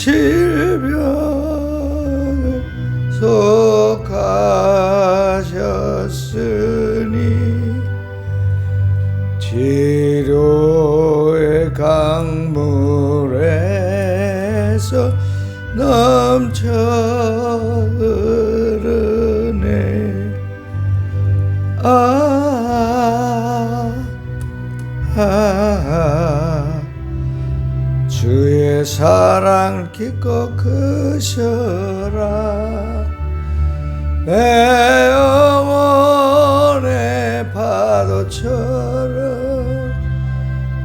질병을 속하셨으니 치료의 강물에서 넘쳐 흐르네. 주의 사랑 깊고 크셔라. 내 영혼의 파도처럼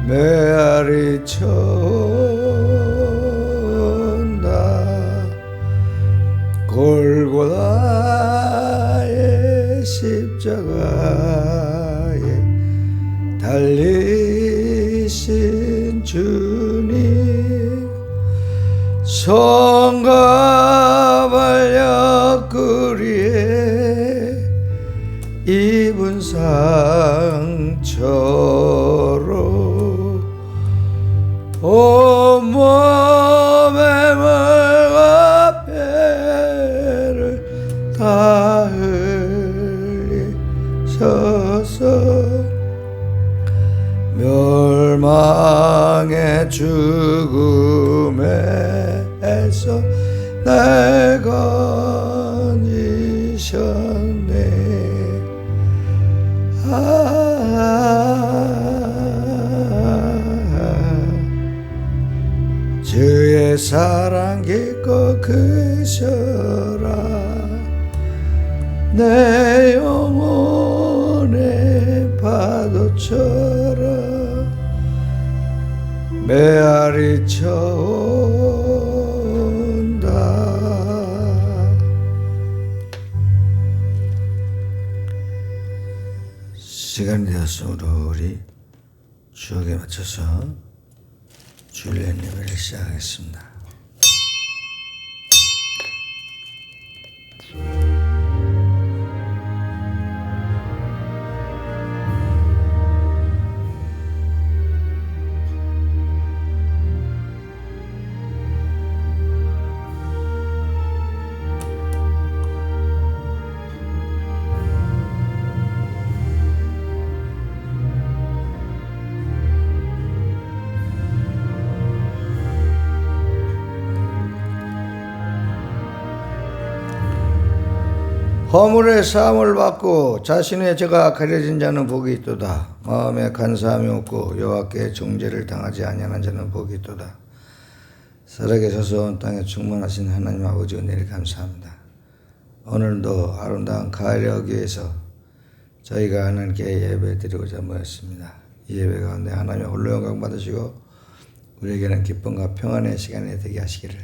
메아리 쳐온다. 골고다의 십자가에 달리신 주님, 손과 발 옆구리에 입은 상처로 온몸에 물과 배를 다 흘리셔서 멸망의 죽음에서 날 건지셨네. 주의 사랑 깊고 크셔라. 내 영혼의 파도처럼 메아리 쳐온다. 시간이 되었으므로 우리 추억에 맞춰서 주일의 예배를 시작하겠습니다. 허물의 사함을 받고 자신의 죄가 가려진 자는 복이 있도다. 마음에 간사함이 없고 여호와께 정죄를 당하지 아니하는 자는 복이 있도다. 살아계셔서 온 땅에 충만하신 하나님 아버지 은혜를 감사합니다. 오늘도 아름다운 가을이 오기 위해서 저희가 하나님께 예배드리고자 모였습니다. 이 예배 가운데 하나님의 홀로 영광 받으시고 우리에게는 기쁨과 평안의 시간이 되게 하시기를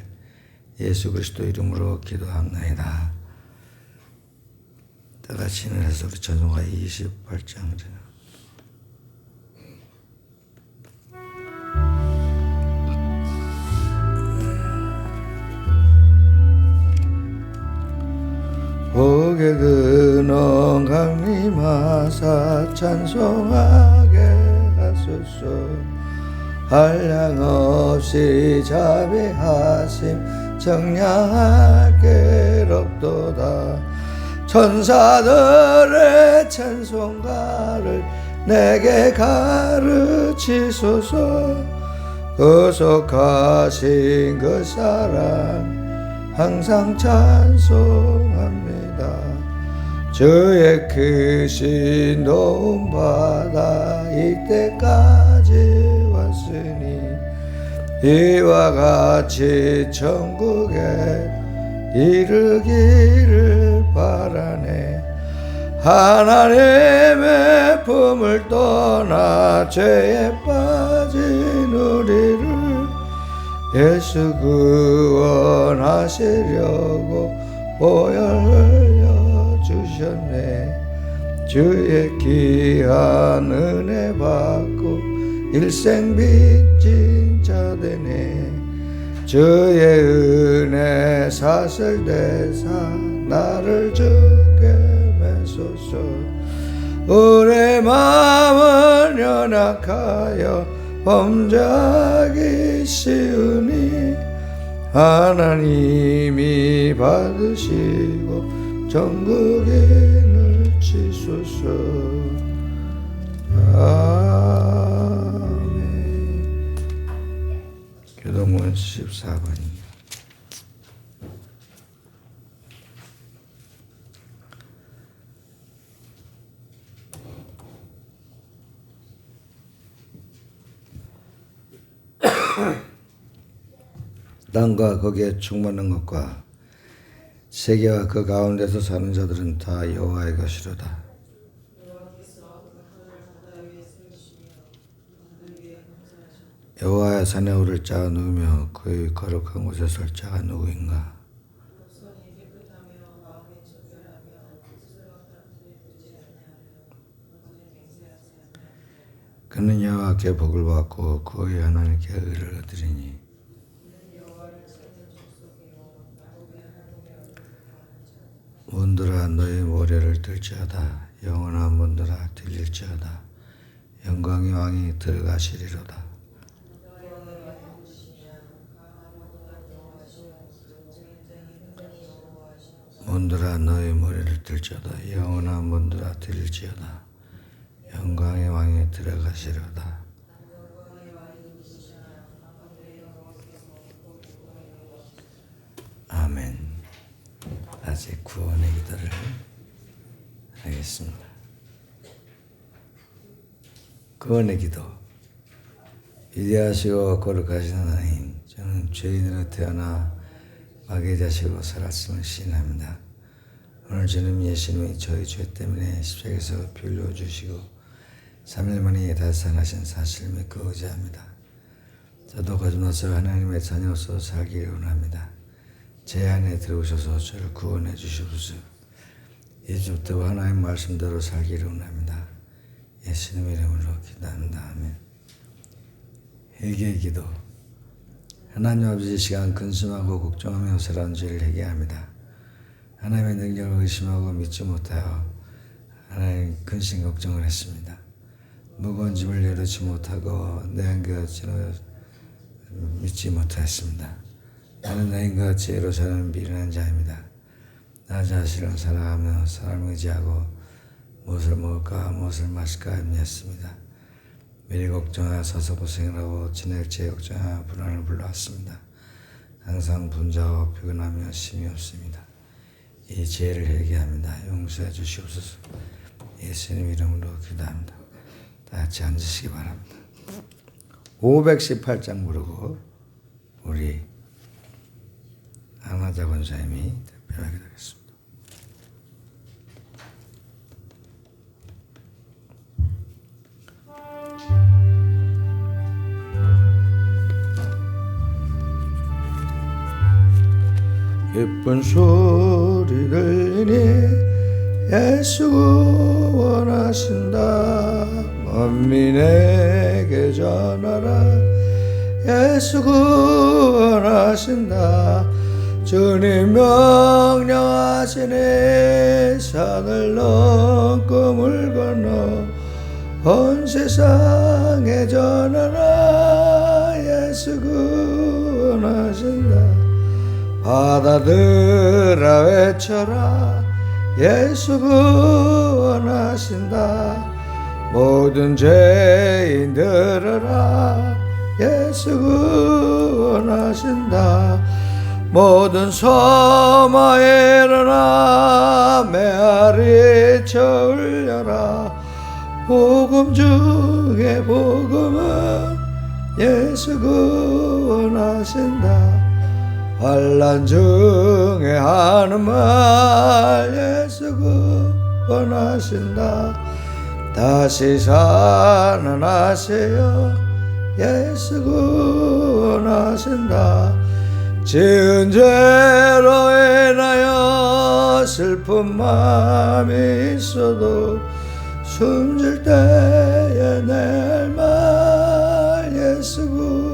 예수 그리스도 이름으로 기도합니다. 다같이 일어나서 우리 전송가 28장 복에 드는 강림하사 찬송하게 하소서. 한량없이 자비하심 정량하게 롭도다. 천사들의 찬송가를 내게 가르치소서. 구속하신 그 사랑 항상 찬송합니다. 주의 크신 도움 받아 이때까지 왔으니 이와 같이 천국에 이르기를 바라네. 하나님의 품을 떠나 죄에 빠진 우리를 예수 구원하시려고 보혈 흘려 주셨네. 주의 귀한 은혜 받고 일생 빚진 자 되네. 주의 은혜 사슬대사 나를 주게 매소서. 우리 마음은 연약하여 범죄하기 쉬우니 하나님이 받으시고 천국에 넣으시소서. 아멘. 교동문 14번입니다. 땅과 거기에 충만한 것과 세계와 그 가운데서 사는 자들은 다 여호와의 것이로다. 여호와의 산에 오를 자가 누구며 그의 거룩한 곳에 설 자가 누구인가? 그는 여호와께 복을 받고 그의 하나님께 의를 얻으리니 문들아 너희 모래를 들지어다. 영원한 문들아 들릴지어다. 영광의 왕이 들어가시리로다. 문들아 너희 모래를 들지어다. 영원한 문들아 들릴지어다. 영광의 왕이 들어가시리로다. 아멘. 아직 구원의 기도를 하겠습니다. 구원의 기도. 위대하시고 거룩하신 하나님, 저는 죄인으로 태어나 마귀의 자식으로 살았음을 시인합니다. 오늘 주님 예수님이 저희 죄 때문에 십자가에서 피 흘려주시고 3일 만에 다시 살아나신 사실을 믿고 의지합니다. 저도 거듭나서 하나님의 자녀로서 살기를 원합니다. 제 안에 들어오셔서 저를 구원해 주시옵소서. 이제부터 하나님 말씀대로 살기를 원합니다. 예수님 이름으로 기도합니다. 아멘. 회개의 기도. 하나님 아버지, 시간 근심하고 걱정하며 살아온 죄를 회개합니다. 하나님의 능력을 의심하고 믿지 못하여 하나님 근심 걱정을 했습니다. 무거운 짐을 내려놓지 못하고 내 안개같이는 믿지 못했습니다. 나는 나인과 지혜로 사는 미련한 자입니다. 나 자신을 사랑하며 사람을 의지하고 무엇을 먹을까 무엇을 마실까 염려했습니다. 미리 걱정하여 서서 고생을 하고 지낼지에 걱정하여 불안을 불러왔습니다. 항상 분주하고 피곤하며 힘이 없습니다. 이 죄를 회개합니다. 용서해 주시옵소서. 예수님 이름으로 기도합니다. 다 같이 앉으시기 바랍니다. 518장 부르고 우리 안하자 권사님이 대표하게 되겠습니다. 기쁜 소리 들리니 예수 구원하신다. 만민에게 전하라. 예수 구원하신다. 주님 명령하시네. 산을 넘고 물 건너 온 세상에 전하라. 예수 구원하신다. 바다들아 외쳐라. 예수 구원하신다. 모든 죄인 들으라. 예수 구원하신다. 모든 소마에 일어나 메아리 쳐 울려라. 복음 중에 복음은 예수 구원하신다. 환난 중에 하는 말 예수 구원하신다. 다시 살아나세요. 예수 구원하신다. 지은 죄로 인하여 슬픈 마음이 있어도 숨질 때에 내 말 예수 구원하신다.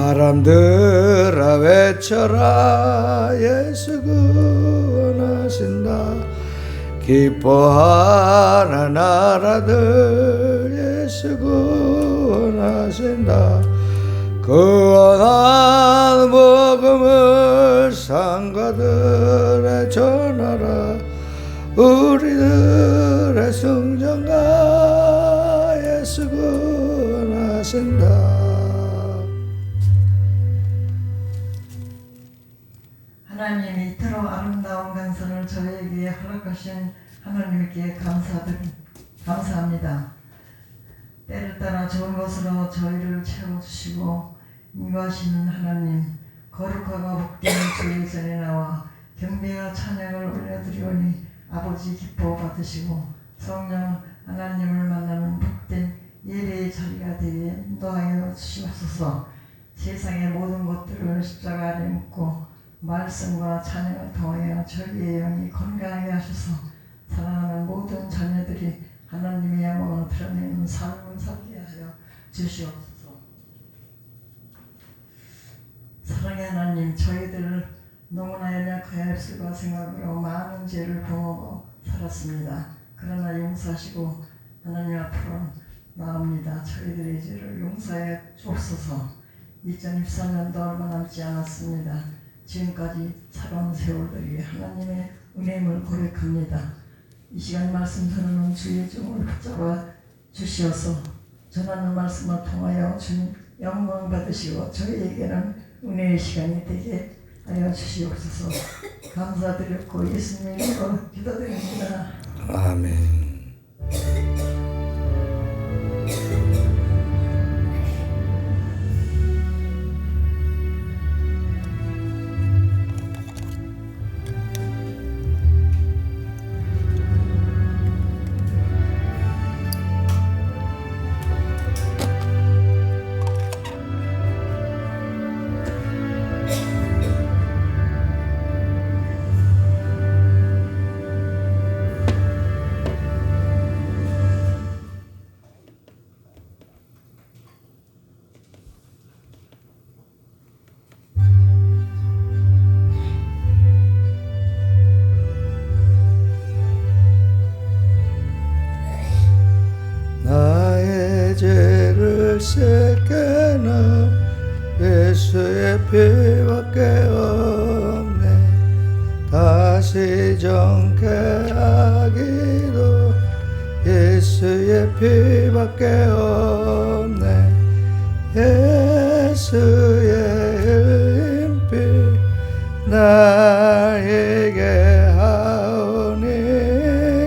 바람들아 외쳐라. 예수 구원하신다. 기뻐하라 나라들 예수 구원하신다. 거한 복음을 상가들에 전하라. 우리들의 성전가 예수가 나선다. 하나님, 이토록 아름다운 간선을 저희에게 허락하신 하나님께 감사합니다. 때를 따라 좋은 것으로 저희를 채워주시고 인도하시는 하나님, 거룩하고 복된 주의 전에 나와 경배와 찬양을 올려드리오니 아버지 기뻐 받으시고 성령 하나님을 만나는 복된 예배의 자리가 되게 인도하여 주시옵소서. 세상의 모든 것들을 십자가 아래 묻고 말씀과 찬양을 통하여 저희의 영이 건강하게 하셔서 사랑하는 모든 자녀들이 하나님의 영광을 드러내는 삶을 살게 하여 주시옵소서. 사랑의 하나님, 저희들 너무나 연약하여 입술과 생각으로 많은 죄를 범하고 살았습니다. 그러나 용서하시고 하나님 앞으로 나옵니다. 저희들의 죄를 용서해 주옵소서. 2024년도 얼마 남지 않았습니다. 지금까지 살아온 세월들이 하나님의 은혜임을 고백합니다. 이 시간 말씀 전하는 주의 종을 붙잡아 주시어서 전하는 말씀을 통하여 주님 영광 받으시고 저희에게는 은혜의 시간이 되게 하여 주시옵소서. 감사드렸고 예수님의 이름으로 기도드립니다. 아멘. 나의 죄를 씻게는 예수의 피밖에 없네. 다시 정케 하기도 예수의 피밖에 없네. 예수의 흘린 피 나에게 하오니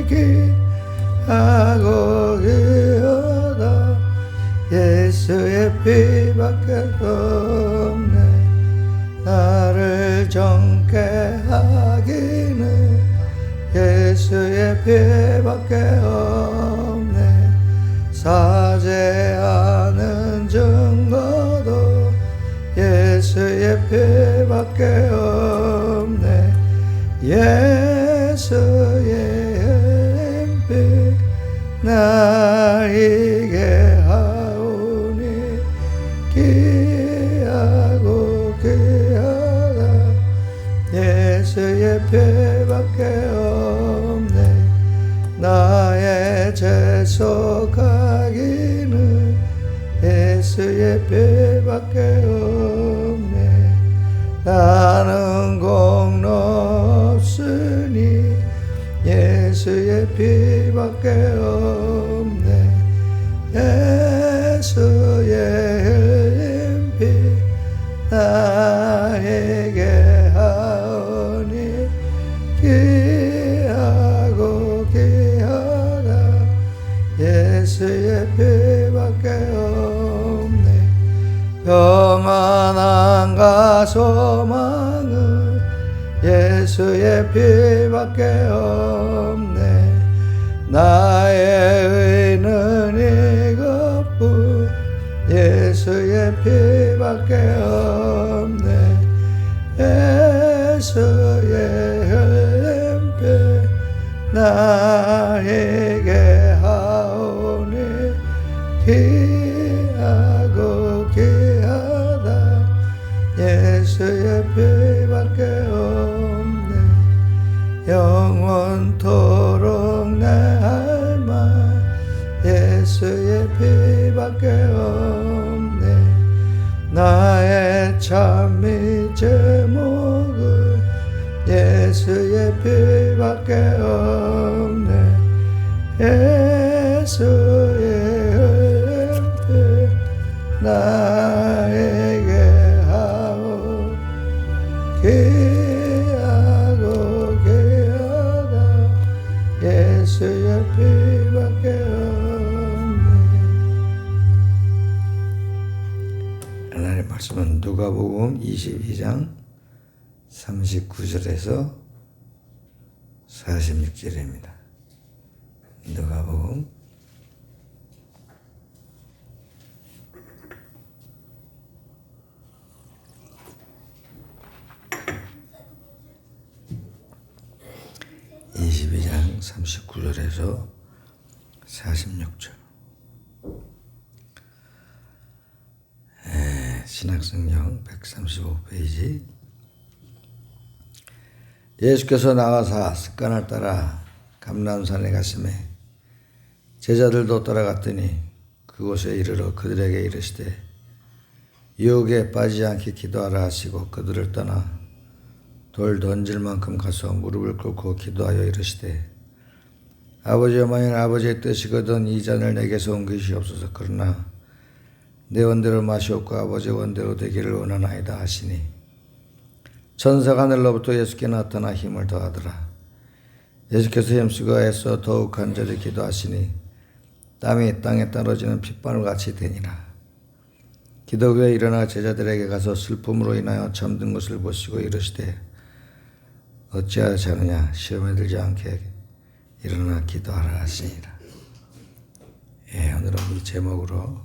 기하고 기하다. 예수의 피밖에 없네. 나를 정케 하기는 예수의 피밖에 없네. 사죄하는 증거도 예수의 피밖에 없네. 예수의 피 나에게 하오니 기하고 기하다. 예수의 피밖에 없네. 나의 죄 속하기는 예수의 피밖에 없네. 나는 공로 없으니 예수의 피밖에 없네. 예수의 흘린 피 나에게 하오니 기하고 기하다. 예수의 피밖에 없네. 평안함과 소망은 예수의 피밖에 없네. 나의 의는 이것뿐 예수의 피밖에 없네. 예수의 흘린 피 나에게 하오니 기하고 기하다. 예수의 피밖에 없네. 영원토록 내 할 말 예수의 피밖에 없네. 나 예수의 은혜 나에게 하오 귀하고 귀하다 예수의 피밖에 없네. 하나님의 말씀은 누가복음 22장 39절에서 46절입니다. 누가복음 22장 39절에서 46절. 신약성경 135페이지. 예수께서 나가사 습관을 따라 감람산에 가시매 제자들도 따라갔더니 그곳에 이르러 그들에게 이르시되 유혹에 빠지지 않게 기도하라 하시고 그들을 떠나 돌 던질 만큼 가서 무릎을 꿇고 기도하여 이르시되 아버지여 만일 아버지의 뜻이거든 이 잔을 내게서 옮기시옵소서. 그러나 내 원대로 마시옵고 아버지의 원대로 되기를 원하나이다 하시니 천사가 하늘로부터 예수께 나타나 힘을 더하더라. 예수께서 힘쓰고 애써 더욱 간절히 기도하시니 땀이 땅에 떨어지는 핏방울같이 되니라. 기도 후에 일어나 제자들에게 가서 슬픔으로 인하여 잠든 것을 보시고 이르시되 어찌하여 자느냐 시험에 들지 않게 일어나 기도하라 하시니라. 오늘은 이 제목으로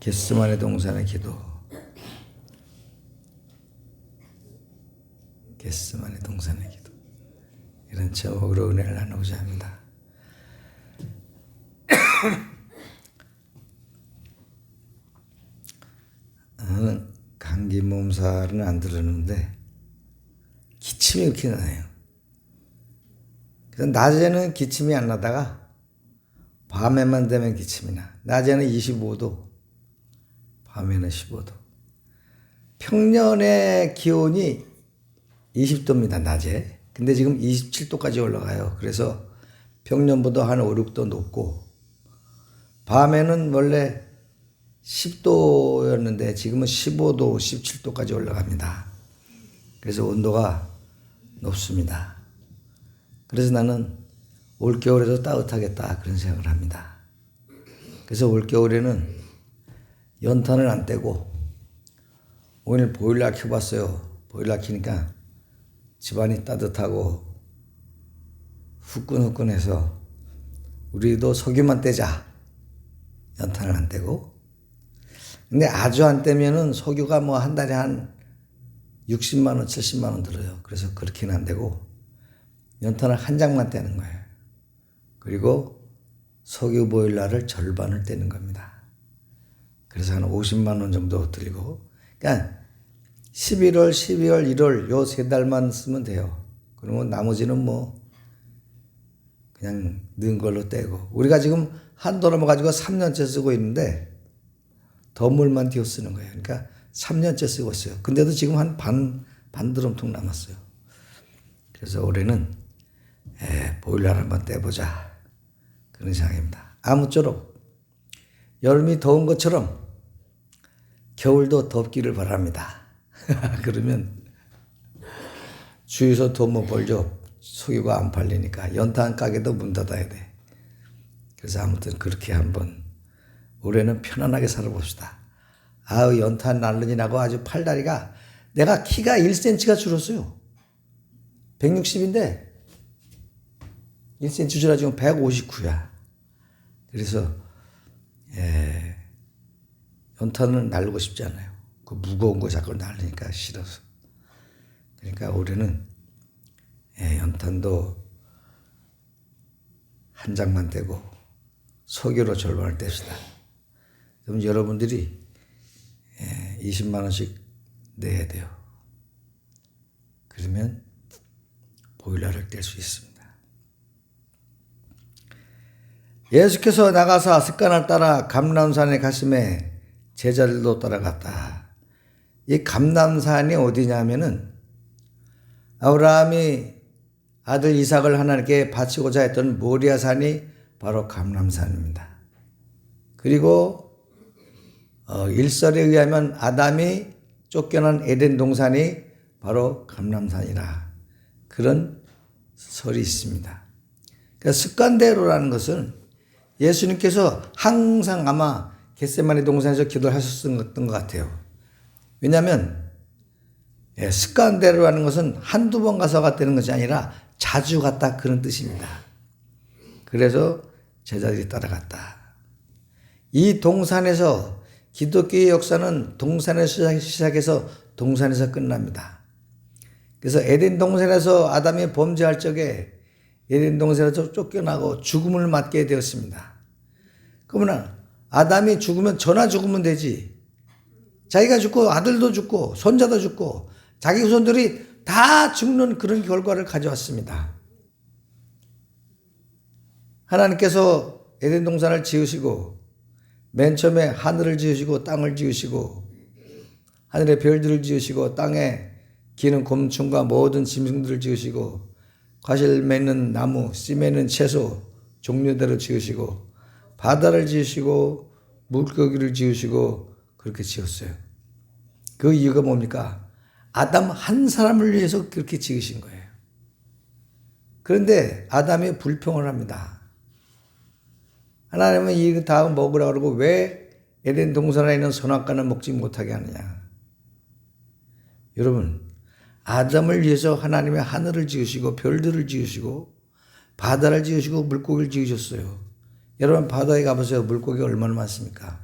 겟세마네 동산의 기도, 겟세마네 동산의 기도, 이런 제목으로 은혜를 나누고자 합니다. 저는 감기 몸살은 안 들었는데 기침이 이렇게 나요. 그래서 낮에는 기침이 안 나다가 밤에만 되면 기침이 나. 낮에는 25도, 밤에는 15도. 평년의 기온이 20도입니다, 낮에. 근데 지금 27도까지 올라가요. 그래서 평년보다 한 5, 6도 높고, 밤에는 원래 10도였는데 지금은 15도, 17도까지 올라갑니다. 그래서 온도가 높습니다. 그래서 나는 올겨울에도 따뜻하겠다 그런 생각을 합니다. 그래서 올겨울에는 연탄을 안 떼고 오늘 보일러 켜봤어요. 보일러 켜니까 집안이 따뜻하고 후끈후끈해서 우리도 석유만 떼자. 연탄을 안 떼고. 근데 아주 안 떼면은 석유가 뭐 한 달에 한 60만 원, 70만 원 들어요. 그래서 그렇게는 안 되고 연탄을 한 장만 떼는 거예요. 그리고 석유 보일러를 절반을 떼는 겁니다. 그래서 한 50만 원 정도 들고, 그러니까 11월, 12월, 1월 요 세 달만 쓰면 돼요. 그러면 나머지는 뭐 그냥 넣은 걸로 떼고, 우리가 지금 한도 넘어가지고 3년째 쓰고 있는데 덤물만 띄워 쓰는 거예요. 그러니까 3년째 쓰고 있어요. 근데도 지금 한 반 드럼통 남았어요. 그래서 올해는 보일러를 한번 떼보자 그런 생각입니다. 아무쪼록 여름이 더운 것처럼 겨울도 덥기를 바랍니다. 그러면 주위에서 돈 못 벌죠. 석유가 안 팔리니까 연탄 가게도 문 닫아야 돼. 그래서 아무튼 그렇게 한번 올해는 편안하게 살아봅시다. 아우, 연탄 난리이 나고 아주 팔다리가, 내가 키가 1cm가 줄었어요. 160인데 1cm 줄어지면 159야. 그래서 연탄을 날리고 싶지 않아요. 그 무거운 거 자꾸 날리니까 싫어서. 그러니까 올해는 연탄도 한 장만 떼고 석유로 절반을 뗍시다. 그럼 여러분들이 20만 원씩 내야 돼요. 그러면 보일러를 뗄 수 있습니다. 예수께서 나가사 습관을 따라 감람산에 가심에 제자들도 따라갔다. 이 감람산이 어디냐면은 아브라함이 아들 이삭을 하나님께 바치고자 했던 모리아산이 바로 감람산입니다. 그리고 일설에 의하면 아담이 쫓겨난 에덴 동산이 바로 감람산이라 그런 설이 있습니다. 그러니까 습관대로라는 것은 예수님께서 항상 아마 겟세마네 동산에서 기도를 하셨던 것 같아요. 왜냐하면 습관대로라는 것은 한두 번 가서 갔다는 것이 아니라 자주 갔다 그런 뜻입니다. 그래서 제자들이 따라갔다. 이 동산에서 기독교의 역사는 동산에서 시작해서 동산에서 끝납니다. 그래서 에덴 동산에서 아담이 범죄할 적에 에덴 동산에서 쫓겨나고 죽음을 맞게 되었습니다. 그러면 아담이 죽으면 저나 죽으면 되지. 자기가 죽고 아들도 죽고 손자도 죽고 자기 후손들이 다 죽는 그런 결과를 가져왔습니다. 하나님께서 에덴 동산을 지으시고 맨 처음에 하늘을 지으시고 땅을 지으시고 하늘의 별들을 지으시고 땅에 기는 곤충과 모든 짐승들을 지으시고 과실 맺는 나무, 씨 맺는 채소 종류대로 지으시고 바다를 지으시고 물고기를 지으시고 그렇게 지었어요. 그 이유가 뭡니까? 아담 한 사람을 위해서 그렇게 지으신 거예요. 그런데 아담이 불평을 합니다. 하나님은 이 다음 먹으라고 그러고 왜 에덴 동산에 있는 선악과는 먹지 못하게 하느냐. 여러분, 아담을 위해서 하나님이 하늘을 지으시고 별들을 지으시고 바다를 지으시고 물고기를 지으셨어요. 여러분 바다에 가보세요. 물고기가 얼마나 많습니까?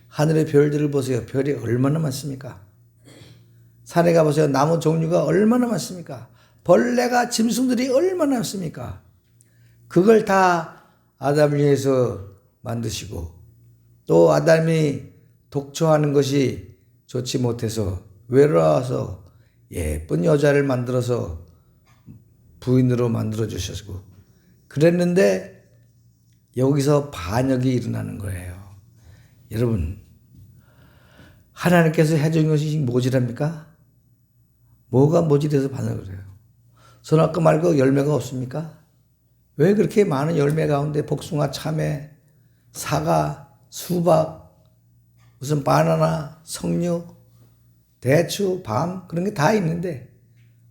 하늘의 별들을 보세요. 별이 얼마나 많습니까? 산에 가보세요. 나무 종류가 얼마나 많습니까? 벌레가 짐승들이 얼마나 많습니까? 그걸 다 아담을 위해서 만드시고 또 아담이 독초하는 것이 좋지 못해서 외로워서 예쁜 여자를 만들어서 부인으로 만들어 주셨고 그랬는데 여기서 반역이 일어나는 거예요. 여러분 하나님께서 해준 것이 모질합니까? 뭐가 모질해서 반역을 해요? 선악과 말고 열매가 없습니까? 왜 그렇게 많은 열매 가운데 복숭아, 참외, 사과, 수박, 무슨 바나나, 석류, 대추, 밤 그런 게 다 있는데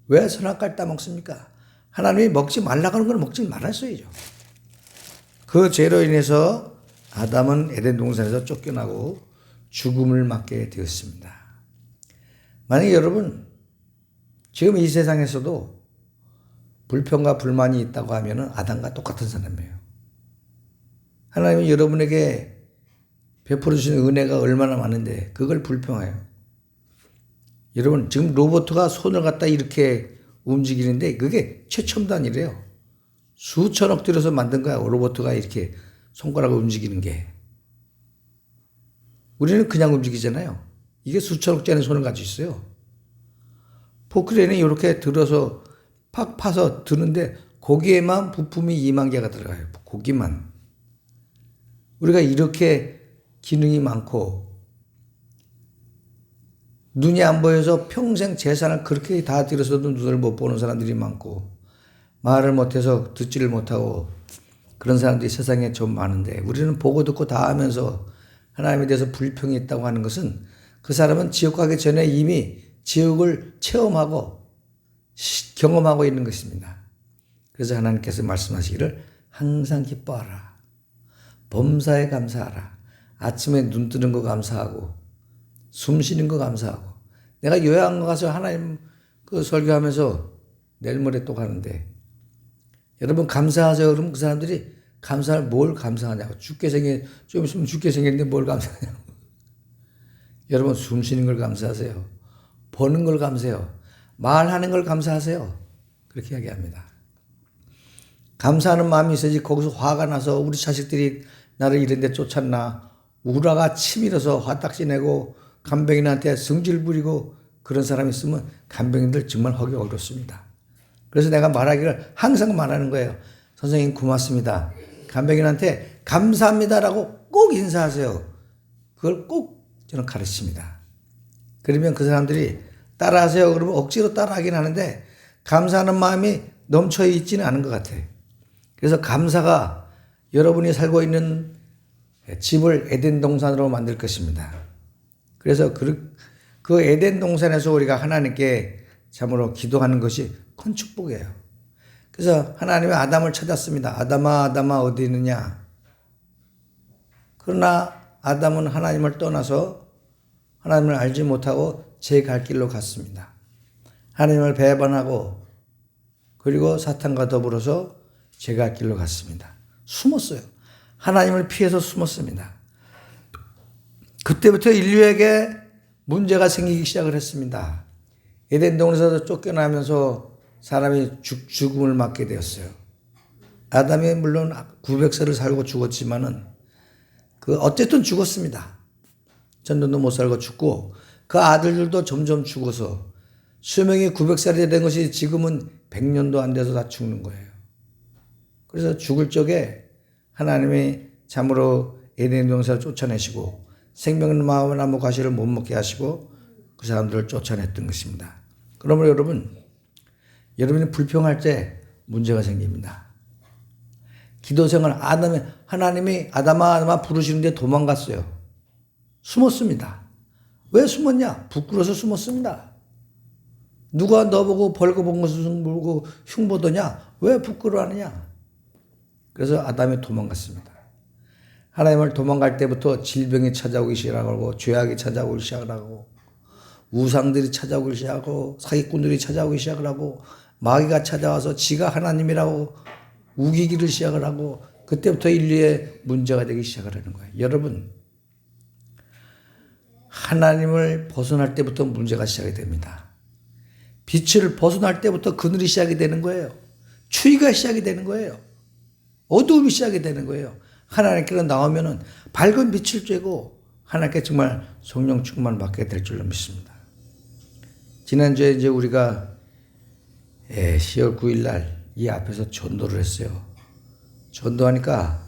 왜 선악과를 따먹습니까? 하나님이 먹지 말라고 하는 걸 먹지 말았어야죠. 그 죄로 인해서 아담은 에덴 동산에서 쫓겨나고 죽음을 맞게 되었습니다. 만약에 여러분 지금 이 세상에서도 불평과 불만이 있다고 하면 아담과 똑같은 사람이에요. 하나님은 여러분에게 베풀어 주신 은혜가 얼마나 많은데 그걸 불평해요. 여러분 지금 로봇가 손을 갖다 이렇게 움직이는데 그게 최첨단이래요. 수천억 들여서 만든 거야. 로봇가 이렇게 손가락을 움직이는 게. 우리는 그냥 움직이잖아요. 이게 수천억짜리 손을 가지고 있어요. 포크레인이 이렇게 들어서 팍 파서 드는데 거기에만 부품이 2만 개가 들어가요. 거기만. 우리가 이렇게 기능이 많고 눈이 안 보여서 평생 재산을 그렇게 다 들여서도 눈을 못 보는 사람들이 많고 말을 못해서 듣지를 못하고 그런 사람들이 세상에 좀 많은데 우리는 보고 듣고 다 하면서 하나님에 대해서 불평이 있다고 하는 것은 그 사람은 지옥 가기 전에 이미 지옥을 체험하고 경험하고 있는 것입니다. 그래서 하나님께서 말씀하시기를 항상 기뻐하라. 범사에 감사하라. 아침에 눈 뜨는 거 감사하고 숨 쉬는 거 감사하고 내가 요양원 가서 하나님 그 설교하면서 내일 모레 또 가는데 여러분 감사하세요. 그러면 그 사람들이 감사할 뭘 감사하냐고. 좀 있으면 죽게 생겼는데 뭘 감사하냐고. 여러분 숨 쉬는 걸 감사하세요. 보는 걸 감사해요. 말하는 걸 감사하세요. 그렇게 이야기합니다. 감사하는 마음이 있어야지 거기서 화가 나서 우리 자식들이 나를 이런 데 쫓았나 우라가 치밀어서 화딱지 내고 간병인한테 성질 부리고 그런 사람이 있으면 간병인들 정말 하기 어렵습니다. 그래서 내가 말하기를 항상 말하는 거예요. 선생님 고맙습니다. 간병인한테 감사합니다라고 꼭 인사하세요. 그걸 꼭 저는 가르칩니다. 그러면 그 사람들이 따라하세요. 그러면 억지로 따라하긴 하는데 감사하는 마음이 넘쳐 있지는 않은 것 같아요. 그래서 감사가 여러분이 살고 있는 집을 에덴 동산으로 만들 것입니다. 그래서 그 에덴 동산에서 우리가 하나님께 참으로 기도하는 것이 큰 축복이에요. 그래서 하나님이 아담을 찾았습니다. 아담아, 아담아, 어디 있느냐? 그러나 아담은 하나님을 떠나서 하나님을 알지 못하고 제 갈 길로 갔습니다. 하나님을 배반하고 그리고 사탄과 더불어서 제 갈 길로 갔습니다. 숨었어요. 하나님을 피해서 숨었습니다. 그때부터 인류에게 문제가 생기기 시작을 했습니다. 에덴 동산에서 쫓겨나면서 사람이 죽음을 맞게 되었어요. 아담이 물론 900세를 살고 죽었지만은 어쨌든 죽었습니다. 전전도 못 살고 죽고 그 아들들도 점점 죽어서 수명이 900살이 된 것이 지금은 100년도 안 돼서 다 죽는 거예요. 그래서 죽을 적에 하나님이 참으로 에덴 동산을 쫓아내시고 생명나무 과실을 못 먹게 하시고 그 사람들을 쫓아냈던 것입니다. 그러면 여러분이 불평할 때 문제가 생깁니다. 기도생활 하나님이 아담아 아담아 부르시는데 도망갔어요. 숨었습니다. 왜 숨었냐? 부끄러워서 숨었습니다. 누가 너보고 벌거벗은 것을 물고 흉보더냐? 왜 부끄러워하느냐? 그래서 아담이 도망갔습니다. 하나님을 도망갈 때부터 질병이 찾아오기 시작하고 죄악이 찾아오기 시작을 하고 우상들이 찾아오기 시작하고 사기꾼들이 찾아오기 시작을 하고 마귀가 찾아와서 지가 하나님이라고 우기기를 시작을 하고 그때부터 인류의 문제가 되기 시작을 하는 거예요. 여러분, 하나님을 벗어날 때부터 문제가 시작이 됩니다. 빛을 벗어날 때부터 그늘이 시작이 되는 거예요. 추위가 시작이 되는 거예요. 어두움이 시작이 되는 거예요. 하나님께로 나오면은 밝은 빛을 쬐고 하나님께 정말 성령 충만을 받게 될 줄로 믿습니다. 지난주에 이제 우리가 10월 9일 날 이 앞에서 전도를 했어요. 전도하니까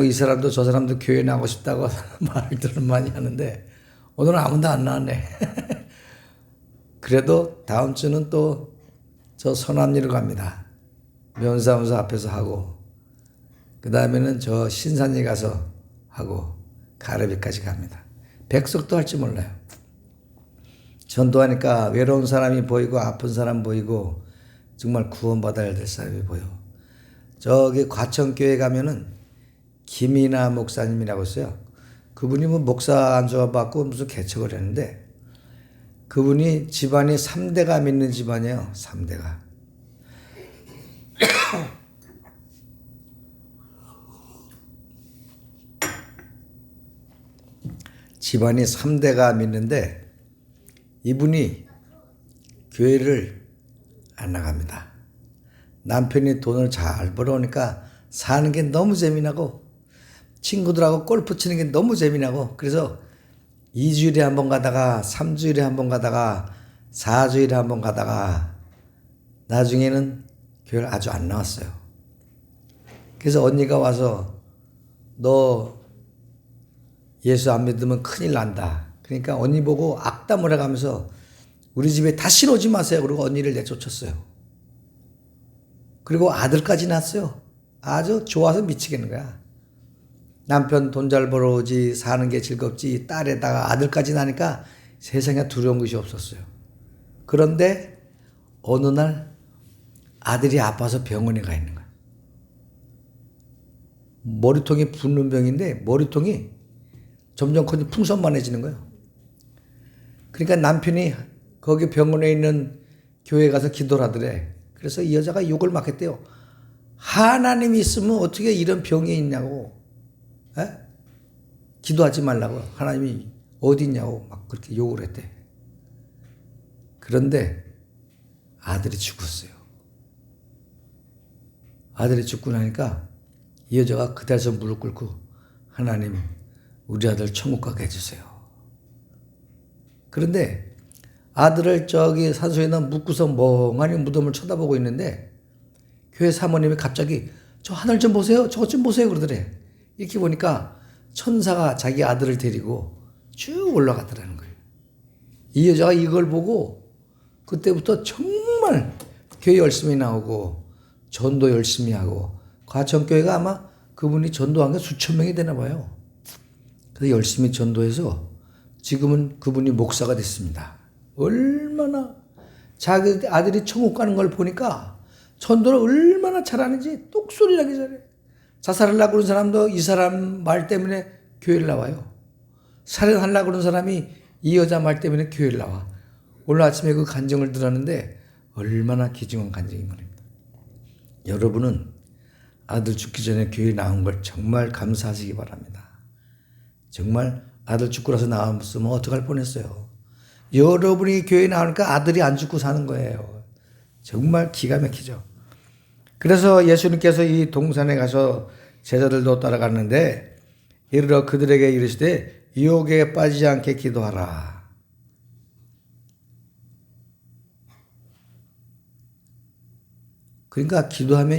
이 사람도 저 사람도 교회 나가고 싶다고 말들을 많이 하는데 오늘은 아무도 안 나왔네. 그래도 다음 주는 또 저 서남리로 갑니다. 면사무소 앞에서 하고 그 다음에는 저 신산리 가서 하고 가르비까지 갑니다. 백석도 할지 몰라요. 전도하니까 외로운 사람이 보이고 아픈 사람 보이고 정말 구원받아야 될 사람이 보여. 저기 과천교회 가면은 김이나 목사님이라고 있어요. 그분이 뭐 목사 안수가 받고 무슨 개척을 했는데 그분이 집안이 3대가 믿는 집안이에요. 3대가. 집안이 3대가 믿는데 이분이 교회를 안 나갑니다. 남편이 돈을 잘 벌어오니까 사는 게 너무 재미나고 친구들하고 골프 치는 게 너무 재미나고 그래서 2주일에 한 번 가다가 3주일에 한 번 가다가 4주일에 한 번 가다가 나중에는 교회를 아주 안 나왔어요. 그래서 언니가 와서 너 예수 안 믿으면 큰일 난다. 그러니까 언니 보고 악담을 해가면서 우리 집에 다시 오지 마세요. 그리고 언니를 내쫓았어요. 그리고 아들까지 낳았어요. 아주 좋아서 미치겠는 거야. 남편 돈 잘 벌어오지 사는 게 즐겁지 딸에다가 아들까지 나니까 세상에 두려운 것이 없었어요. 그런데 어느 날 아들이 아파서 병원에 가 있는 거야. 머리통이 붓는 병인데 머리통이 점점 커지 풍선만해지는 거예요. 그러니까 남편이 거기 병원에 있는 교회에 가서 기도를 하더래. 그래서 이 여자가 욕을 막 했대요. 하나님이 있으면 어떻게 이런 병이 있냐고. 에? 기도하지 말라고. 하나님이 어디 있냐고 막 그렇게 욕을 했대. 그런데 아들이 죽었어요. 아들이 죽고 나니까 이 여자가 그 자리에서 무릎 꿇고 하나님 우리 아들 천국 가게 해주세요. 그런데 아들을 저기 산소에다 묻고서 멍하니 무덤을 쳐다보고 있는데 교회 사모님이 갑자기 저 하늘 좀 보세요. 저것 좀 보세요. 그러더래. 이렇게 보니까 천사가 자기 아들을 데리고 쭉 올라갔더라는 거예요. 이 여자가 이걸 보고 그때부터 정말 교회 열심히 나오고 전도 열심히 하고 과천교회가 아마 그분이 전도한 게 수천 명이 되나 봐요. 그래서 열심히 전도해서 지금은 그분이 목사가 됐습니다. 얼마나 자기 아들이 천국 가는 걸 보니까 전도를 얼마나 잘하는지 똑소리 나게 잘해. 자살하려고 그런 사람도 이 사람 말 때문에 교회를 나와요. 살인하려고 그런 사람이 이 여자 말 때문에 교회를 나와. 오늘 아침에 그 간증을 들었는데 얼마나 귀중한 간증인 겁니다. 여러분은 아들 죽기 전에 교회 나온 걸 정말 감사하시기 바랍니다. 정말 아들 죽고 나서 나왔으면 어떡할 뻔했어요. 여러분이 교회 나오니까 아들이 안 죽고 사는 거예요. 정말 기가 막히죠. 그래서 예수님께서 이 동산에 가서 제자들도 따라갔는데 이르러 그들에게 이르시되 유혹에 빠지지 않게 기도하라. 그러니까 기도 안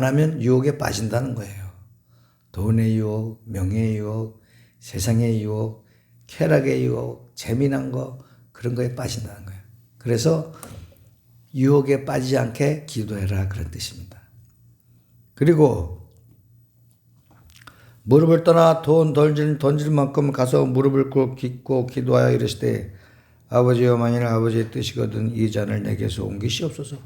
하면 유혹에 빠진다는 거예요. 돈의 유혹, 명예의 유혹, 세상의 유혹, 쾌락의 유혹, 재미난 거 그런 거에 빠진다는 거예요. 그래서 유혹에 빠지지 않게 기도해라 그런 뜻입니다. 그리고 무릎을 떠나 돈 던질 만큼 가서 무릎을 꿇고 기도하여 이르시되 아버지여 만일 아버지의 뜻이거든 이 잔을 내게서 옮기시옵소서.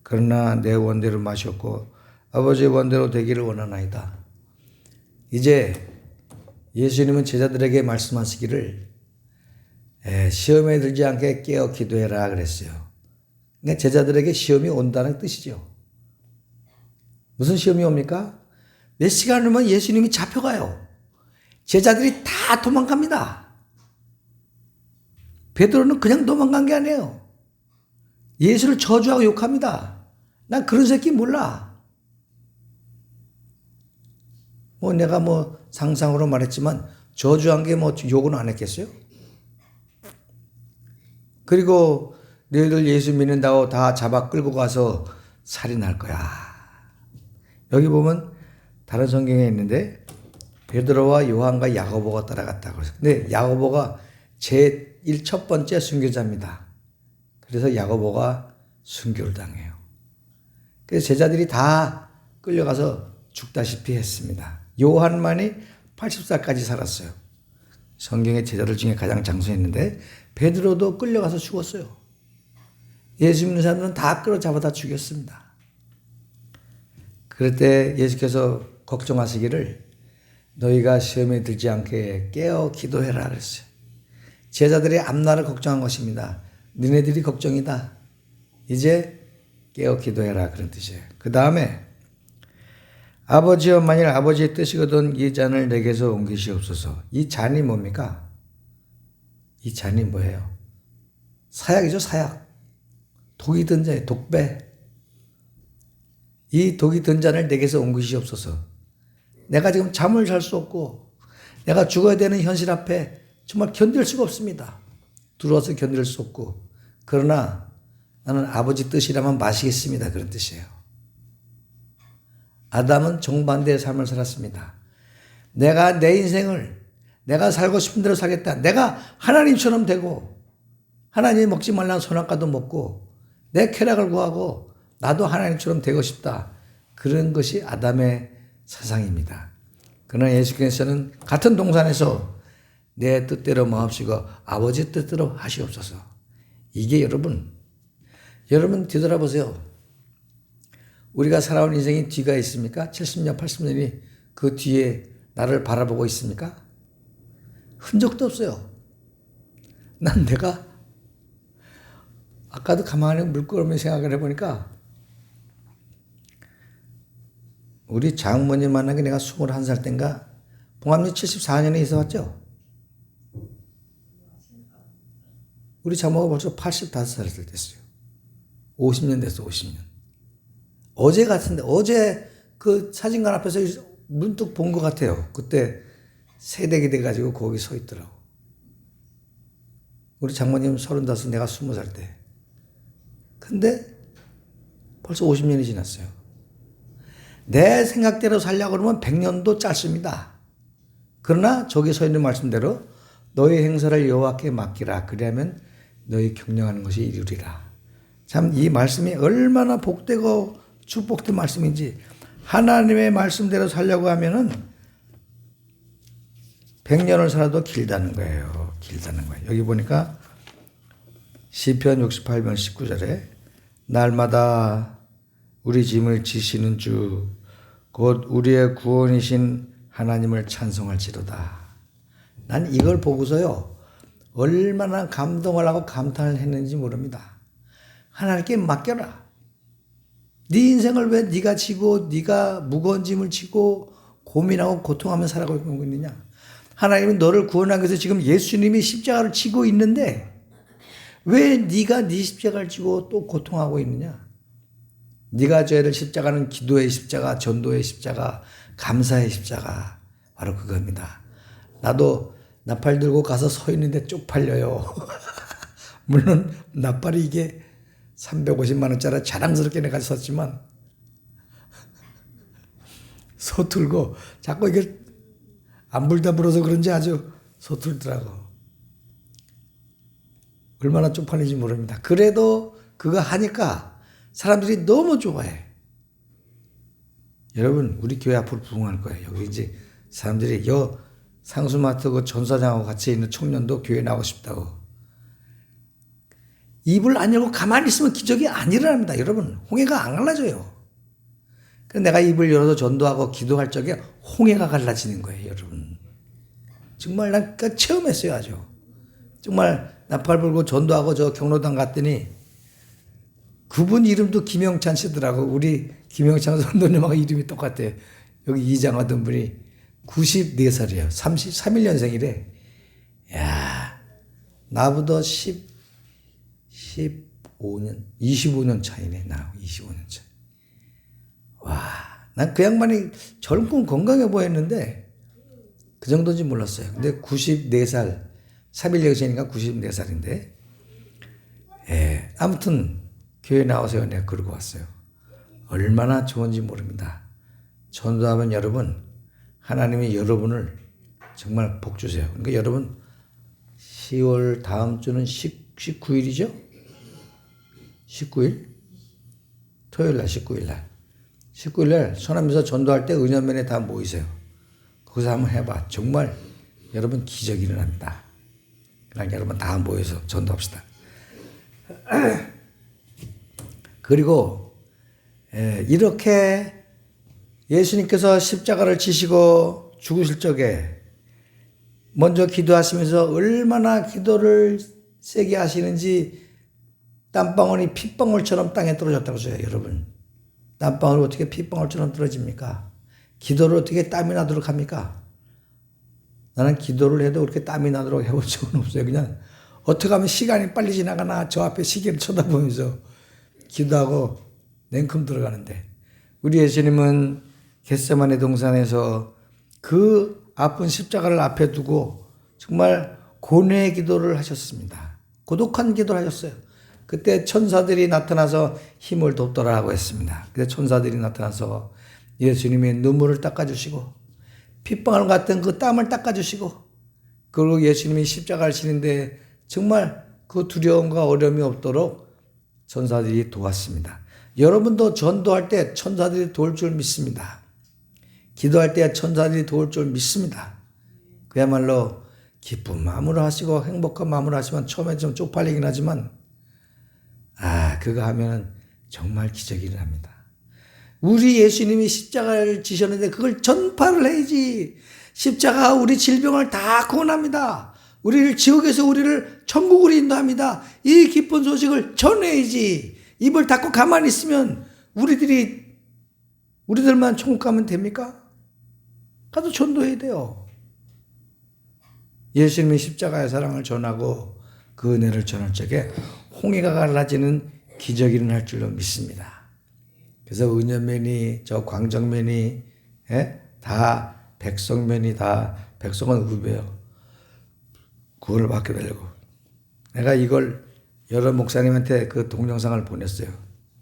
그러나 내 원대로 마셨고 아버지의 원대로 되기를 원하나이다. 이제 예수님은 제자들에게 말씀하시기를 시험에 들지 않게 깨어 기도해라 그랬어요. 그러니까 제자들에게 시험이 온다는 뜻이죠. 무슨 시험이 옵니까? 몇 시간 후면 예수님이 잡혀가요. 제자들이 다 도망갑니다. 베드로는 그냥 도망간 게 아니에요. 예수를 저주하고 욕합니다. 난 그런 새끼 몰라. 내가 상상으로 말했지만 저주한 게 욕은 안 했겠어요? 그리고 너희들 예수 믿는다고 다 잡아 끌고 가서 살인할 거야. 여기 보면 다른 성경에 있는데 베드로와 요한과 야고보가 따라갔다고 그래서 근데 야고보가 제1 첫 번째 순교자입니다. 그래서 야고보가 순교를 당해요. 그래서 제자들이 다 끌려가서 죽다시피 했습니다. 요한만이 80살까지 살았어요. 성경의 제자들 중에 가장 장수했는데 베드로도 끌려가서 죽었어요. 예수 믿는 사람들은 다 끌어잡아다 죽였습니다. 그럴 때 예수께서 걱정하시기를 너희가 시험에 들지 않게 깨어 기도해라 그랬어요. 제자들이 앞날을 걱정한 것입니다. 너네들이 걱정이다. 이제 깨어 기도해라 그런 뜻이에요. 그 다음에 아버지여 만일 아버지의 뜻이거든 이 잔을 내게서 옮기시옵소서. 이 잔이 뭡니까? 이 잔이 뭐예요? 사약이죠, 사약. 독이 든 잔이 독배. 이 독이 든 잔을 내게서 옮기시옵소서. 내가 지금 잠을 잘 수 없고 내가 죽어야 되는 현실 앞에 정말 견딜 수가 없습니다. 두려워서 견딜 수 없고 그러나 나는 아버지 뜻이라면 마시겠습니다. 그런 뜻이에요. 아담은 정반대의 삶을 살았습니다. 내가 내 인생을 내가 살고 싶은 대로 살겠다. 내가 하나님처럼 되고 하나님이 먹지 말라는 선악과도 먹고 내 쾌락을 구하고 나도 하나님처럼 되고 싶다. 그런 것이 아담의 사상입니다. 그러나 예수께서는 같은 동산에서 내 뜻대로 마옵시고 아버지 뜻대로 하시옵소서. 이게 여러분 뒤돌아보세요. 우리가 살아온 인생이 뒤가 있습니까? 70년, 80년이 그 뒤에 나를 바라보고 있습니까? 흔적도 없어요. 난 내가 아까도 가만히 물끄러미 생각을 해보니까 우리 장모님 만난 게 내가 21살 땐가 봉암리 74년에 이사 왔죠? 우리 장모가 벌써 85살 됐어요. 50년 됐어, 50년. 어제 같은데, 어제 그 사진관 앞에서 문득 본 것 같아요. 그때 새댁이 돼가지고 거기 서 있더라고. 우리 장모님 35, 내가 20살 때. 근데 벌써 50년이 지났어요. 내 생각대로 살려고 그러면 100년도 짧습니다. 그러나 저기 서 있는 말씀대로 너희 행사를 여호와께 맡기라. 그리하면 너희 경영하는 것이 이루리라. 참 이 말씀이 얼마나 복되고 축복된 말씀인지, 하나님의 말씀대로 살려고 하면은 100년을 살아도 길다는 거예요. 길다는 거예요. 여기 보니까 시편 68편 19절에 날마다 우리 짐을 지시는 주 곧 우리의 구원이신 하나님을 찬송할지로다. 난 이걸 보고서요 얼마나 감동을 하고 감탄을 했는지 모릅니다. 하나님께 맡겨라. 네 인생을 왜 네가 지고 네가 무거운 짐을 지고 고민하고 고통하며 살아가고 있느냐. 하나님은 너를 구원하기 위해서 지금 예수님이 십자가를 지고 있는데 왜 네가 네 십자가를 지고 또 고통하고 있느냐. 네가 져야 될 십자가는 기도의 십자가, 전도의 십자가, 감사의 십자가, 바로 그겁니다. 나도 나팔 들고 가서 서 있는데 쪽팔려요. 물론 나팔이 이게 350만 원짜리 자랑스럽게 내가 섰지만 서툴고 자꾸 이게 안 불다 불어서 그런지 아주 서툴더라고. 얼마나 쪽팔린지 모릅니다. 그래도 그거 하니까 사람들이 너무 좋아해. 여러분 우리 교회 앞으로 부흥할 거예요. 여기 이제 사람들이 상수마트 그 전사장하고 같이 있는 청년도 교회 나오고 싶다고. 입을 안 열고 가만히 있으면 기적이 안 일어납니다. 여러분 홍해가 안 갈라져요. 그래서 내가 입을 열어서 전도하고 기도할 적에 홍해가 갈라지는 거예요. 여러분 정말 난 체험했어요. 아주 정말 나팔 불고 전도하고 저 경로당 갔더니 그분 이름도 김영찬 씨더라고. 우리 김영찬 선도님하고 이름이 똑같아요. 여기 이장하던 분이 94살이에요. 31년생이래. 야, 나보다 25년 차이네. 나 25년 차. 와, 난 그 양반이 젊고 건강해 보였는데 그 정도인지 몰랐어요. 근데 94살, 3.1년생이니까 94살인데. 예, 아무튼 교회 나와서 내가 그러고 왔어요. 얼마나 좋은지 모릅니다. 전도하면 여러분, 하나님이 여러분을 정말 복 주세요. 그러니까 여러분 10월 다음 주는 19일이죠? 19일? 토요일 날 19일 날. 19일 날 서남에서 전도할 때 은연면에 다 모이세요. 거기서 한번 해봐. 정말 여러분 기적이 일어납니다. 그러니까 여러분 다 모여서 전도합시다. 그리고 이렇게 예수님께서 십자가를 지시고 죽으실 적에 먼저 기도하시면서 얼마나 기도를 세게 하시는지 땀방울이 핏방울처럼 땅에 떨어졌다고 써요. 여러분 땀방울이 어떻게 핏방울처럼 떨어집니까? 기도를 어떻게 땀이 나도록 합니까? 나는 기도를 해도 그렇게 땀이 나도록 해본 적은 없어요. 그냥 어떻게 하면 시간이 빨리 지나가나 저 앞에 시계를 쳐다보면서 기도하고 냉큼 들어가는데 우리 예수님은 겟세마네 동산에서 그 아픈 십자가를 앞에 두고 정말 고뇌의 기도를 하셨습니다. 고독한 기도를 하셨어요. 그때 천사들이 나타나서 힘을 돋더라고 했습니다. 그때 천사들이 나타나서 예수님의 눈물을 닦아주시고 핏방울 같은 그 땀을 닦아주시고 그리고 예수님이 십자가를 지는데 정말 그 두려움과 어려움이 없도록 천사들이 도왔습니다. 여러분도 전도할 때 천사들이 도울 줄 믿습니다. 기도할 때 천사들이 도울 줄 믿습니다. 그야말로 기쁜 마음으로 하시고 행복한 마음으로 하시면 처음에 좀 쪽팔리긴 하지만 그거 하면 정말 기적이 일어납니다. 우리 예수님이 십자가를 지셨는데 그걸 전파를 해야지. 십자가 우리 질병을 다 구원합니다. 우리를 지옥에서 우리를 천국으로 인도합니다. 이 기쁜 소식을 전해야지. 입을 닫고 가만히 있으면 우리들만 천국 가면 됩니까? 가서 전도해야 돼요. 예수님의 십자가의 사랑을 전하고 그 은혜를 전할 적에 홍해가 갈라지는 기적이 일어날 줄로 믿습니다. 그래서 은연면이 저 광정면이 다 백성면이 다 백성은 우배요. 구원을 받게 되려고. 내가 이걸 여러 목사님한테 그 동영상을 보냈어요.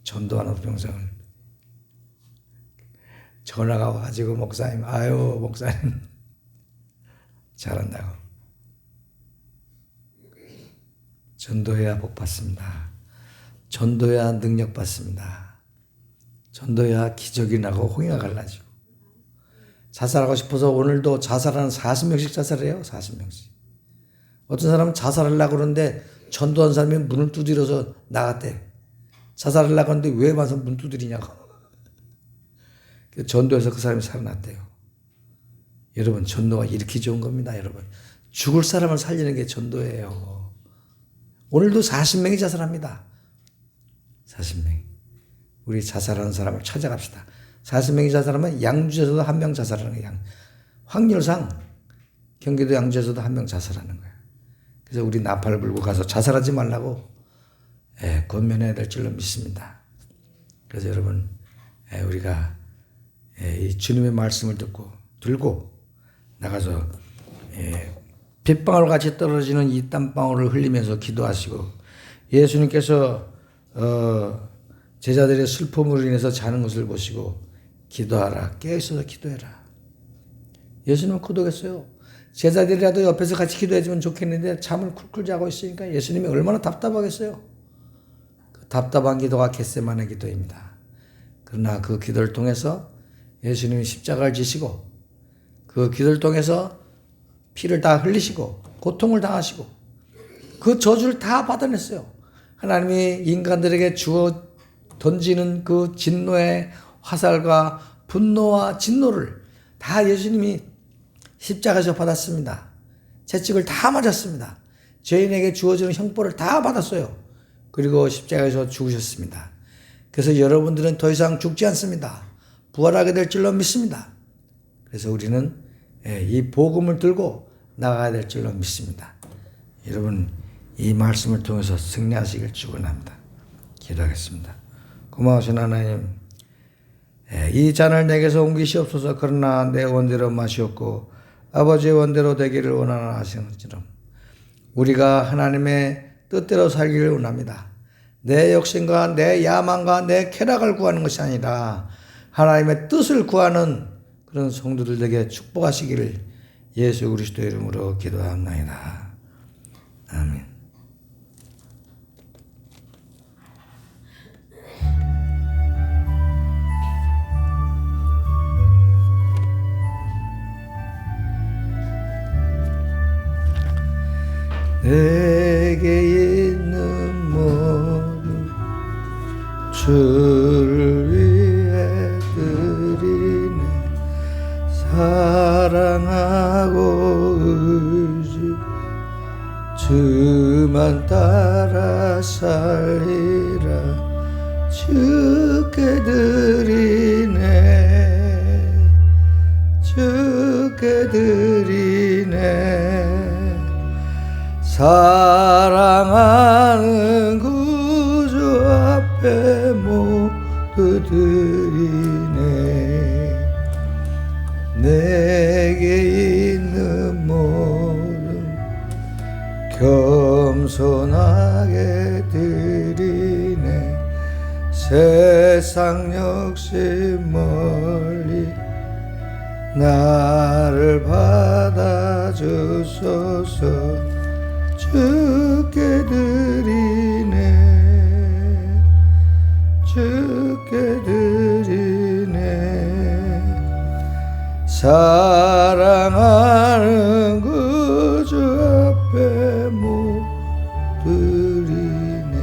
전도하는 동영상을. 전화가 와가지고 목사님 잘한다고. 전도해야 복 받습니다. 전도야 능력 받습니다. 전도야 기적이 나고 홍해가 갈라지고. 자살하고 싶어서 오늘도 자살하는 40명씩 자살해요. 40명씩. 어떤 사람은 자살하려고 그러는데 전도한 사람이 문을 두드려서 나갔대. 자살하려고 하는데 왜 와서 문 두드리냐고. 전도해서 그 사람이 살아났대요. 여러분, 전도가 이렇게 좋은 겁니다. 여러분, 죽을 사람을 살리는 게 전도예요. 오늘도 40명이 자살합니다. 40명. 우리 자살하는 사람을 찾아갑시다. 40명이 자살하면 양주에서도 한 명 자살하는 거예요. 확률상 경기도 양주에서도 한 명 자살하는 거예요. 그래서 우리 나팔을 불고 가서 자살하지 말라고 권면해야 될 줄로 믿습니다. 그래서 여러분, 우리가 이 주님의 말씀을 들고 나가서 빗방울 같이 떨어지는 이 땀방울을 흘리면서 기도하시고, 예수님께서 제자들의 슬픔으로 인해서 자는 것을 보시고 기도하라, 깨어있어서 기도해라. 예수님은 고독했어요. 제자들이라도 옆에서 같이 기도해주면 좋겠는데 잠을 쿨쿨 자고 있으니까 예수님이 얼마나 답답하겠어요. 그 답답한 기도가 겟세마네 기도입니다. 그러나 그 기도를 통해서 예수님이 십자가를 지시고 그 기도를 통해서 피를 다 흘리시고 고통을 당하시고 그 저주를 다 받아냈어요. 하나님이 인간들에게 주어 던지는 그 진노의 화살과 분노와 진노를 다 예수님이 십자가에서 받았습니다. 채찍을 다 맞았습니다. 죄인에게 주어지는 형벌을 다 받았어요. 그리고 십자가에서 죽으셨습니다. 그래서 여러분들은 더 이상 죽지 않습니다. 부활하게 될 줄로 믿습니다. 그래서 우리는 이 복음을 들고 나가야 될 줄로 믿습니다. 여러분, 이 말씀을 통해서 승리하시길 축원합니다. 기도하겠습니다. 고마우신 하나님, 이 잔을 내게서 옮기시옵소서. 그러나 내 원대로 마시옵고 아버지의 원대로 되기를 원하는 하시는처럼 우리가 하나님의 뜻대로 살기를 원합니다. 내 욕심과 내 야망과 내 쾌락을 구하는 것이 아니라 하나님의 뜻을 구하는 그런 성도들 에게 축복하시기를 예수 그리스도의 이름으로 기도합나이다. 아멘. 내게 있는 모든 주를 위해 드리네. 사랑하고 의지 주만 따라 살리라. 주께 드리네. 주께 드리네. 사랑하는 구주 앞에 모두 드리네. 내게 있는 모든 겸손하게 드리네. 세상 욕심 멀리 나를 받아주소서. 주께 드리네. 주께 드리네. 사랑하는 구주 앞에 못 드리네.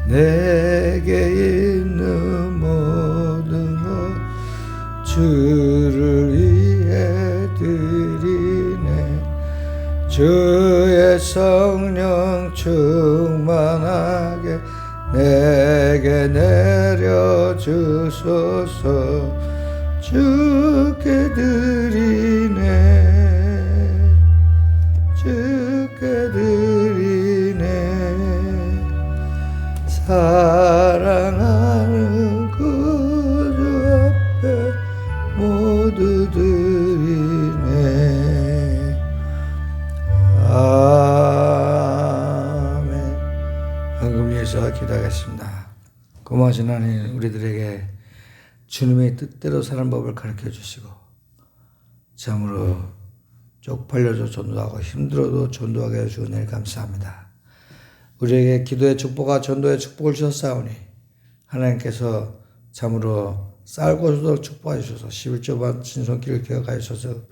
내게 있는 모든 것 주를 위해 드리네. 주의 성령 충만하게 내게 내려주소서. 주께 드리네. 주께 드리네. 사랑하는 구주 앞에 모두 드리네. 아멘. 헌금 위해서 기도하겠습니다. 고마우신 하나님, 우리들에게 주님의 뜻대로 사는 법을 가르쳐 주시고 참으로 쪽팔려도 전도하고 힘들어도 전도하게 해주시니 감사합니다. 우리에게 기도의 축복과 전도의 축복을 주셨사오니 하나님께서 참으로 쌀고수도 축복해 주셔서 11조 바친 손길을 기억하여 주셔서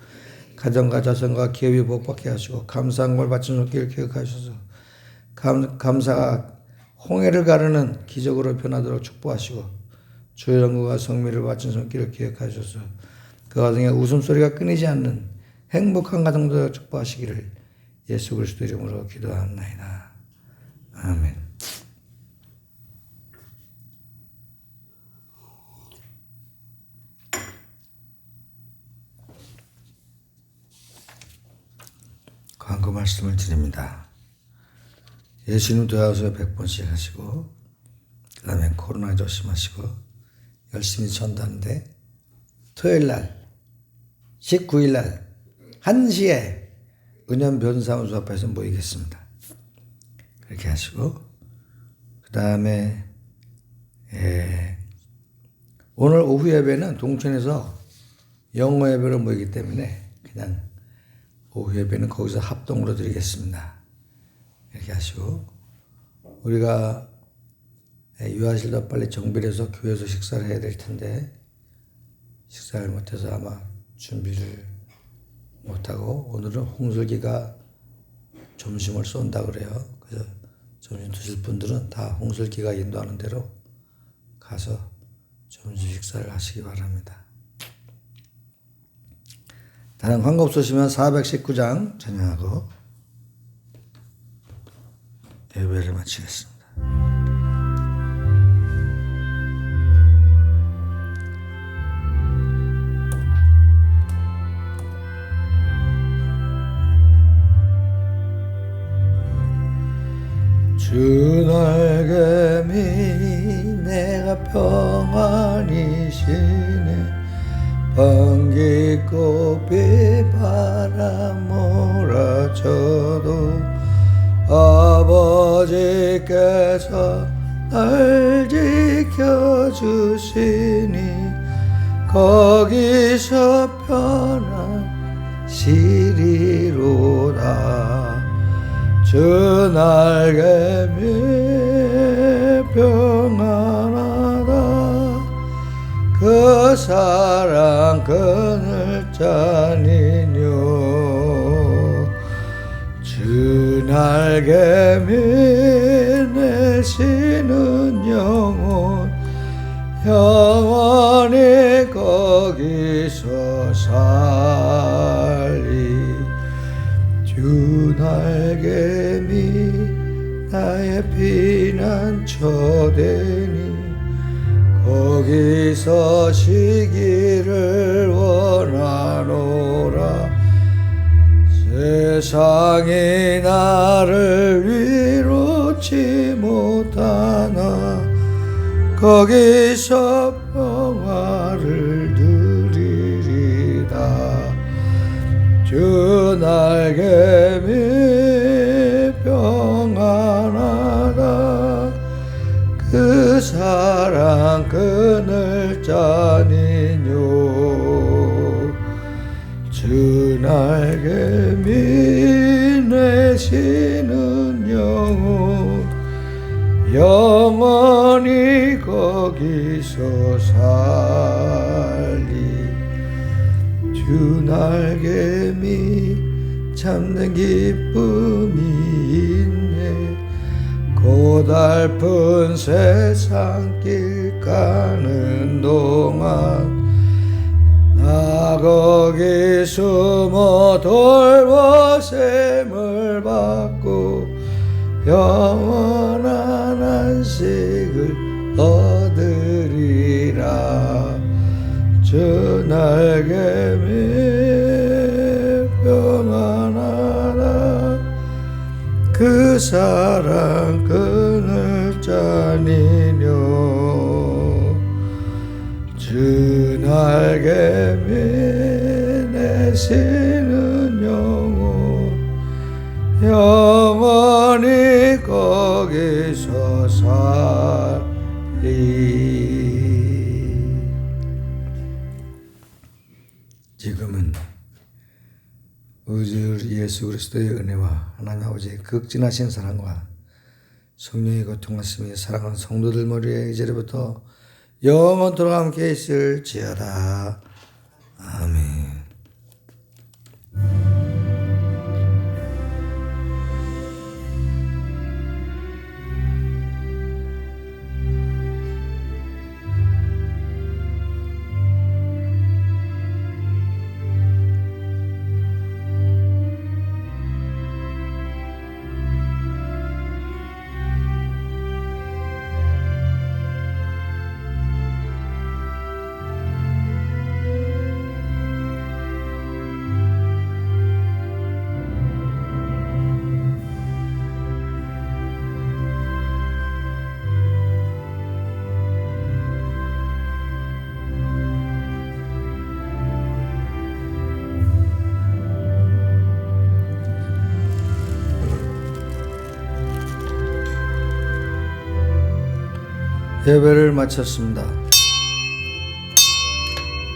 가정과 자손과 기업이 복받게 하시고 감사한 걸 바친 손길을 기억하여 주셔서 감사가 홍해를 가르는 기적으로 변하도록 축복하시고 주의 영광과 성미를 바친 손길을 기억하여 주셔서 그 가정에 웃음소리가 끊이지 않는 행복한 가정도 축복하시기를 예수 그리스도 이름으로 기도하옵나이다. 아멘. 광고 말씀을 드립니다. 예수님 도와서 100번씩 하시고 그 다음에 코로나 조심하시고 열심히 전도하는데 토요일날 19일날 1시에 은연 변사무소 앞에서 모이겠습니다. 그렇게 하시고 그 다음에 오늘 오후 예배는 동천에서 영어 예배로 모이기 때문에 그냥 오후 예배는 거기서 합동으로 드리겠습니다. 이렇게 하시고 우리가 유아실도 빨리 정비를 해서 교회에서 식사를 해야 될 텐데 식사를 못해서 아마 준비를 못하고 오늘은 홍슬기가 점심을 쏜다 그래요. 그래서 점심 드실 분들은 다 홍슬기가 인도하는 대로 가서 점심 식사를 하시기 바랍니다. 다른 광고 없으시면 419장 찬양하고 예배를 마치겠습니다. 주 날개 미 내가 평안히 쉬네 번깃꽃 비바람 몰아쳐도 아버지께서 날 지켜주시니 거기서 편안 쉬리로다. 주 날개 미 평안하다. 그 사랑 그늘 짜니뇨. 주 날개 미 내시는 영혼 영원히 거기서 살리. 주 날개미 나의 피난처 되니 거기서 쉬기를 원하노라. 세상이 나를 위로치 못하나 거기서 평화를 누리리다. 주 날개미 평안하다. 그 사랑 그늘 짜니뇨. 주 날개미 내시는 영혼 영원히 거기서 살리. 주 날개미 참된 기쁨이 있네. 고달픈 세상길 가는 동안 나 거기 숨어 돌보셈을 받고 영원한 안식을 얻으리라. 주 날개미 평안하다. 그 사랑 그늘 짜니뇨. 주 날개미 내시는 영혼 영원히 거기서 살리. 지금은 우리 예수 그리스도의 은혜와 하나님 아버지의 극진하신 사랑과 성령의 고통하심이 사랑하는 성도들 머리에 이제부터 영원토록 함께 있을지어다. 아멘. 예배를 마쳤습니다.